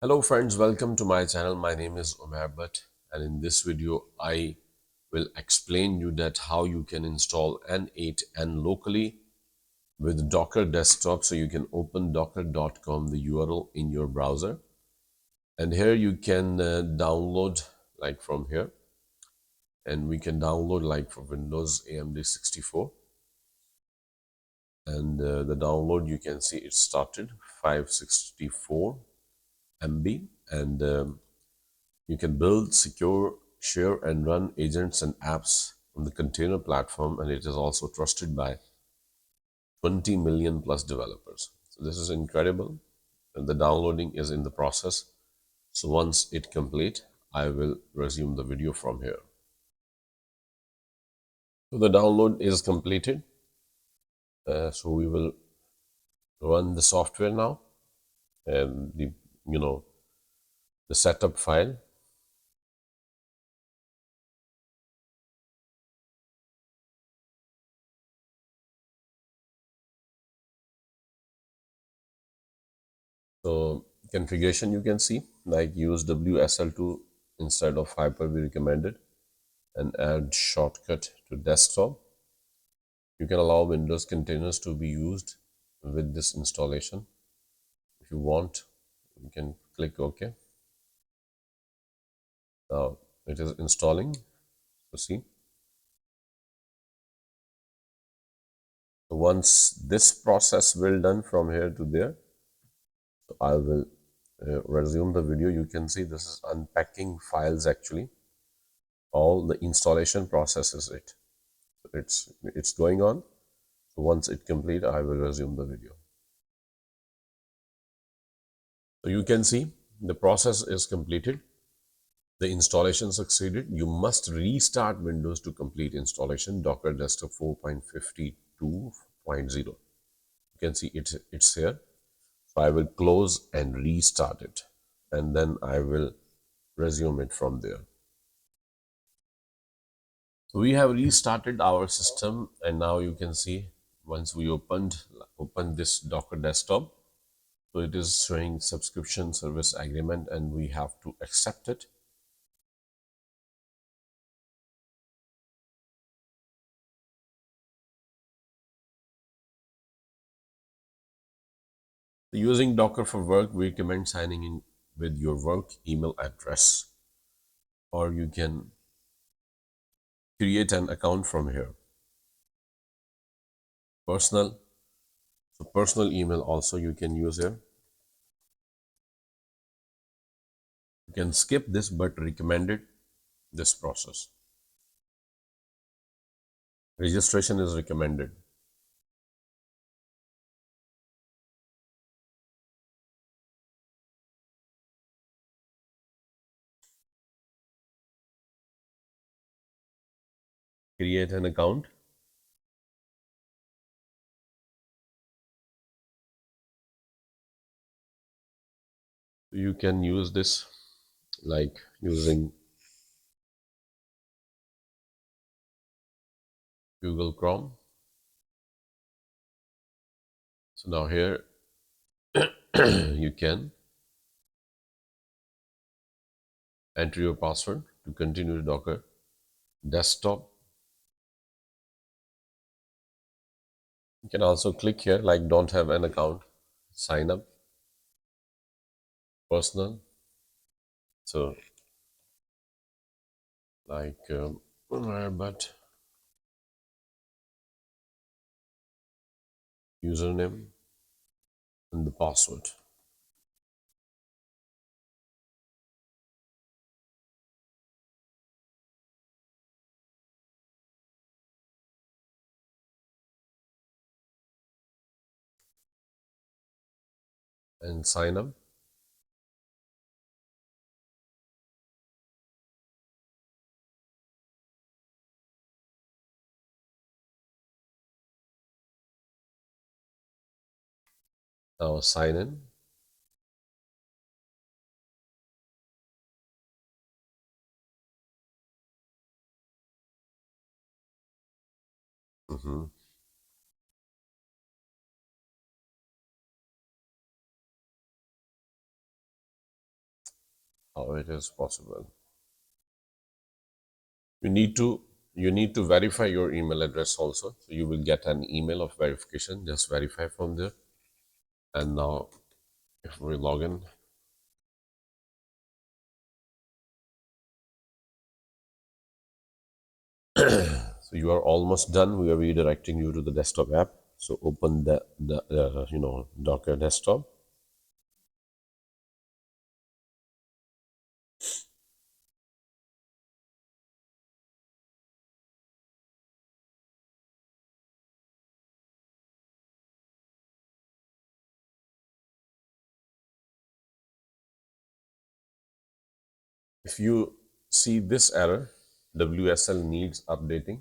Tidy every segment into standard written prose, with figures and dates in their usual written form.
Hello friends, welcome to my channel. My name is Umair Bhatt, and in this video I will explain you that how you can install n8n locally with Docker desktop. So you can open docker.com, the URL in your browser, and here you can download like from here, and we can download like for Windows AMD 64, and the download you can see it started 564 MB, and you can build, secure, share, and run agents and apps on the container platform, and it is also trusted by 20 million plus developers. So this is incredible. And the downloading is in the process. So once it complete, I will resume the video from here. So the download is completed. So we will run the software now, and the setup file. So configuration you can see like use WSL2 instead of Hyper-V recommended, and add shortcut to desktop. You can allow Windows containers to be used with this installation. If you want, you can click OK. Now it is installing. So see. So once this process will done from here to there, so I will resume the video. You can see this is unpacking files actually. All the installation process is it. It's going on. So once it complete, I will resume the video. So you can see the process is completed. The installation succeeded. You must restart Windows to complete installation. Docker Desktop 4.52.0. You can see it's here. So I will close and restart it, and then I will resume it from there. So we have restarted our system, and now you can see once we open this Docker Desktop, so it is showing subscription service agreement, and we have to accept it. Using Docker for work, we recommend signing in with your work email address, or you can create an account from here. Personal, so personal email also you can use here. You can skip this, but recommended this process. Registration is recommended. Create an account. You can use this like using Google Chrome. So now here you can enter your password to continue Docker desktop. You can also click here like don't have an account, sign up, personal. So like but username and the password. And sign up. Now sign in. Mhm. how it is possible. You need to verify your email address also. So you will get an email of verification. Just verify from there. And now if we log in, so you are almost done. We are redirecting you to the desktop app. So open the Docker desktop. If you see this error, WSL needs updating.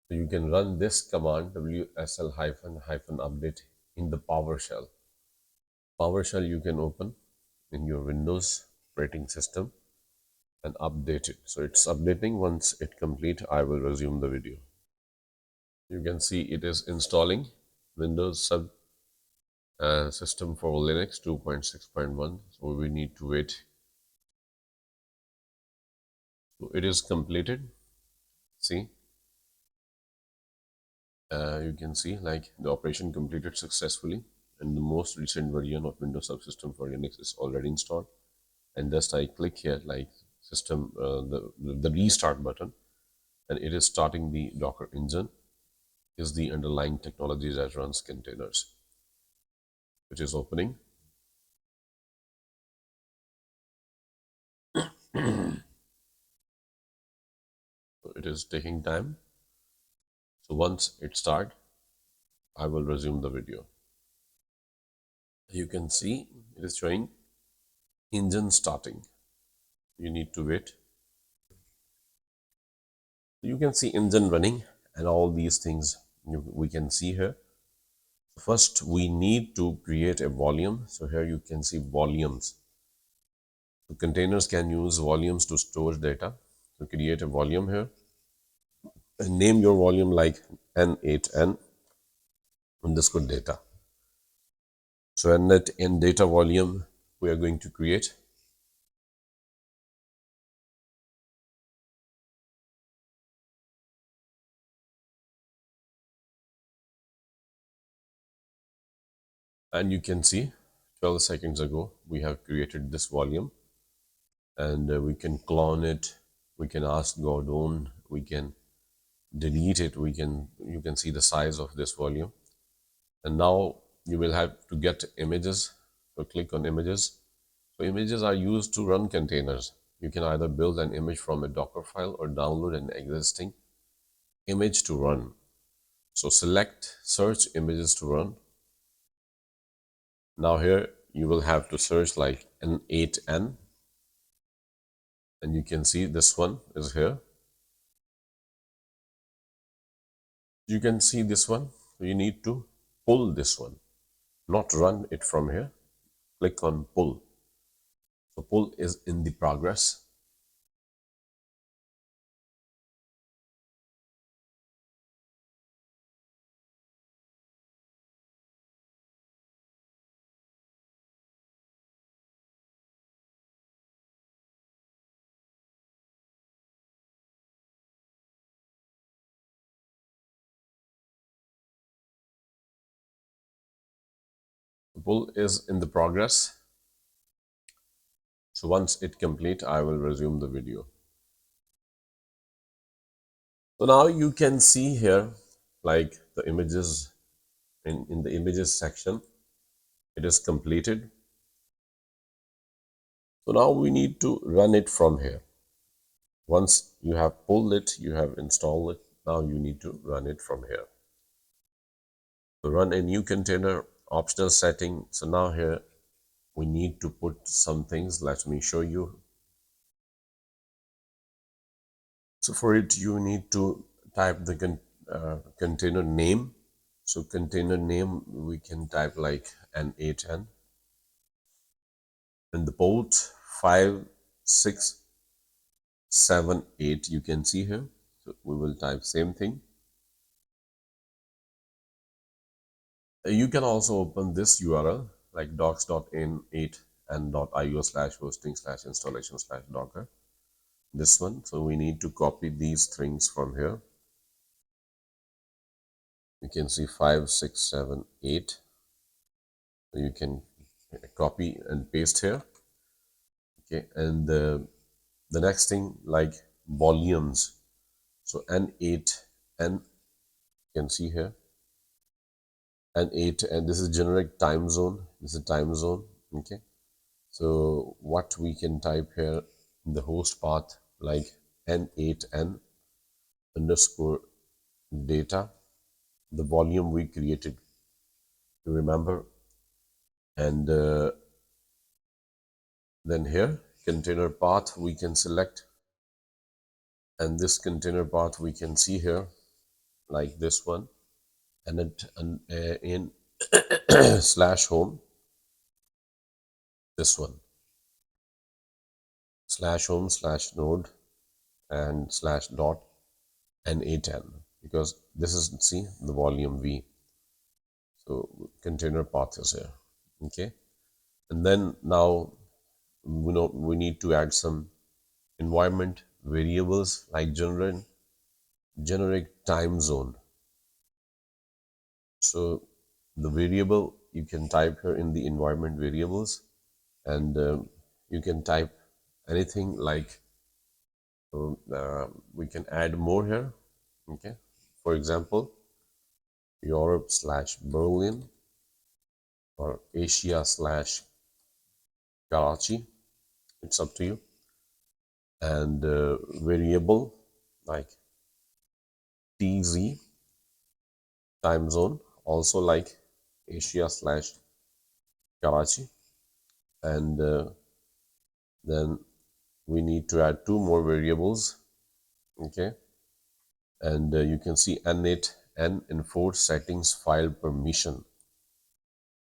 So you can run this command WSL hyphen update in the PowerShell. PowerShell you can open in your Windows operating system and update it. So it's updating. Once it complete, I will resume the video. You can see it is installing Windows sub system for Linux 2.6.1. So we need to wait. So it is completed. See, you can see like the operation completed successfully, and the most recent version of Windows subsystem for Linux is already installed. And just I click here like system the restart button, and it is starting the Docker engine. Is the underlying technology that runs containers, which is opening. So it is taking time. So once it starts, I will resume the video. You can see it is showing engine starting. You need to wait. You can see engine running and all these things we can see here. First, we need to create a volume. So here you can see volumes. So containers can use volumes to store data. So create a volume here and name your volume like n8n underscore data. So n8n data volume we are going to create. And you can see 12 seconds ago we have created this volume, and we can clone it, we can ask Gordon, we can delete it, you can see the size of this volume. And now you will have to get images. So click on images. So images are used to run containers. You can either build an image from a Docker file or download an existing image to run. So select search images to run. Now here you will have to search like n8n, and you can see this one is here. You can see this one. You need to pull this one, not run it from here. Click on pull. So pull is in the progress. The pull is in the progress. So once it complete, I will resume the video. So now you can see here like the images in the images section, it is completed. So now we need to run it from here. Once you have pulled it, you have installed it, now you need to run it from here. So run a new container, optional setting. So now here we need to put some things. Let me show you. So for it, you need to type the container name. So container name, we can type like n8n. And the port 5678, you can see here. So we will type same thing. You can also open this URL like docs.n8 n.io slash hosting slash installation slash docker, this one. So we need to copy these things from here. You can see 5, 6, 7, 8. So you can copy and paste here. Okay, and the next thing, like volumes. So n8n, you can see here, n8, and this is generic time zone. This is time zone. Okay, so what we can type here in the host path, like n8n underscore data, the volume we created, remember. And then here container path we can select, and this container path we can see here, like this one, and it in slash home, this one, slash home slash node and slash dot n8n, because this is, see, the volume v. So container path is here. Okay, and then now we need to add some environment variables, like generic time zone. So the variable you can type here in the environment variables, and you can type anything, like we can add more here. Okay, for example, Europe slash Berlin, or Asia slash Karachi, it's up to you. And variable like TZ, time zone, also like Asia slash Karachi. And then we need to add two more variables. Okay, and you can see n8n enforce settings file permission.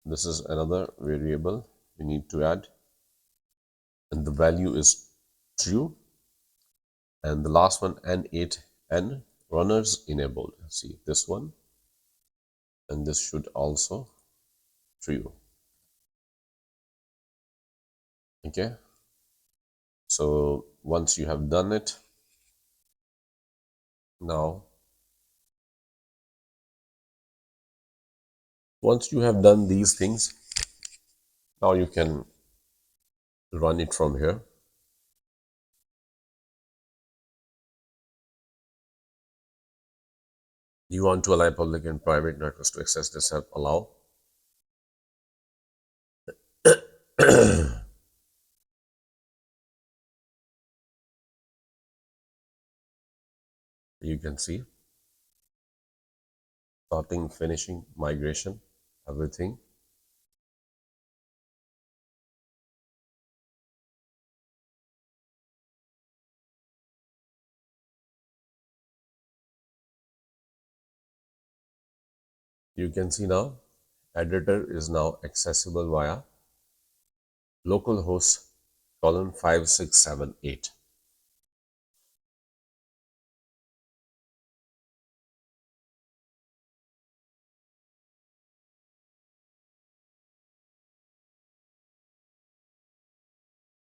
This is another variable we need to add, and the value is true. And the last one, n8n runners enabled. See this one, and this should also true. Okay, so once you have done it, now once you have done these things, now you can run it from here. You want to allow public and private networks to access this app, allow. You can see starting, finishing, migration, everything. You can see now editor is now accessible via localhost colon 5678.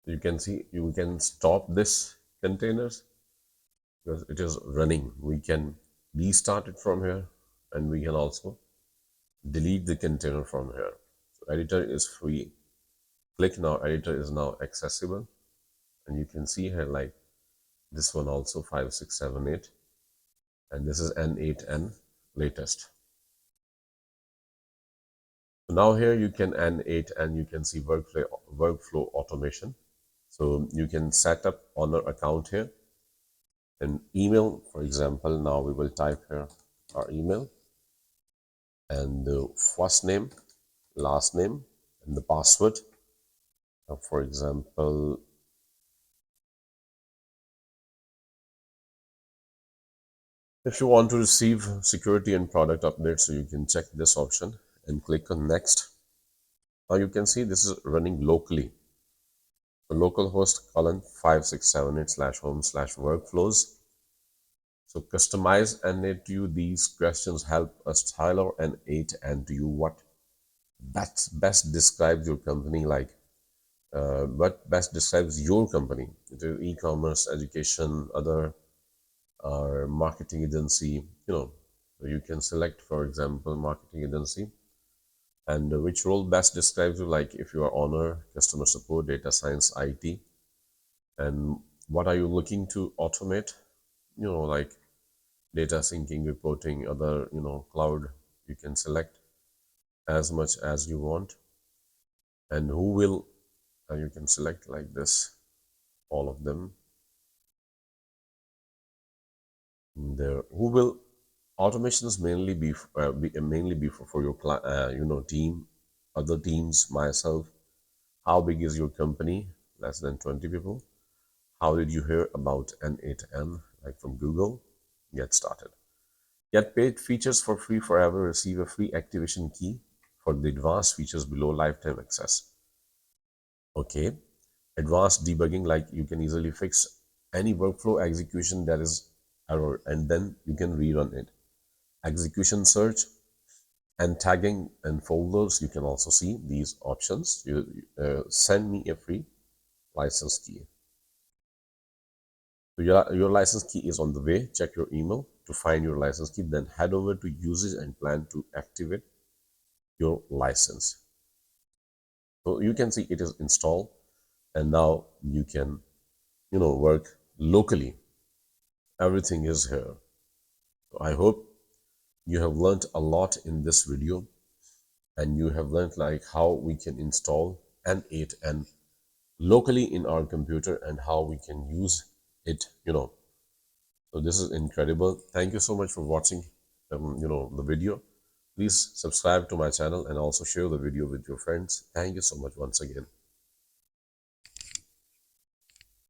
You can see you can stop this containers because it is running. We can restart it from here, and we can also delete the container from here. So editor is free. Click now, editor is now accessible, and you can see here, like this one also 5678, and this is n8n latest. So now here you can n8, and you can see workflow automation. So you can set up honor account here, and email, for example. Now we will type here our email, and the first name, last name, and the password. For example, if you want to receive security and product updates, so you can check this option and click on next. Now you can see this is running locally. So localhost colon 5678 slash home slash workflows. So customize n8u. These questions help us tailor n8 and to you what best describes your company, like what best describes your company. It is e-commerce, education, other, or marketing agency. You can select, for example, marketing agency, and which role best describes you, like if you are owner, customer support, data science, IT, and what are you looking to automate, like data syncing, reporting, other, cloud. You can select as much as you want, and who will, you can select like this, all of them there. Who will automations mainly be for your team, other teams, myself. How big is your company? Less than 20 people. How did you hear about n8n? Like from Google. Get started. Get paid features for free forever. Receive a free activation key for the advanced features below lifetime access. Okay. Advanced debugging, like you can easily fix any workflow execution that is error, and then you can rerun it. Execution search and tagging and folders, you can also see these options. You send me a free license key. So your license key is on the way. Check your email to find your license key, then head over to usage and plan to activate your license. So you can see it is installed, and now you can work locally. Everything is here. So I hope you have learned a lot in this video, and you have learned like how we can install n8n locally in our computer and how we can use it. So this is incredible. Thank you so much for watching the video. Please subscribe to my channel and also share the video with your friends. Thank you so much once again.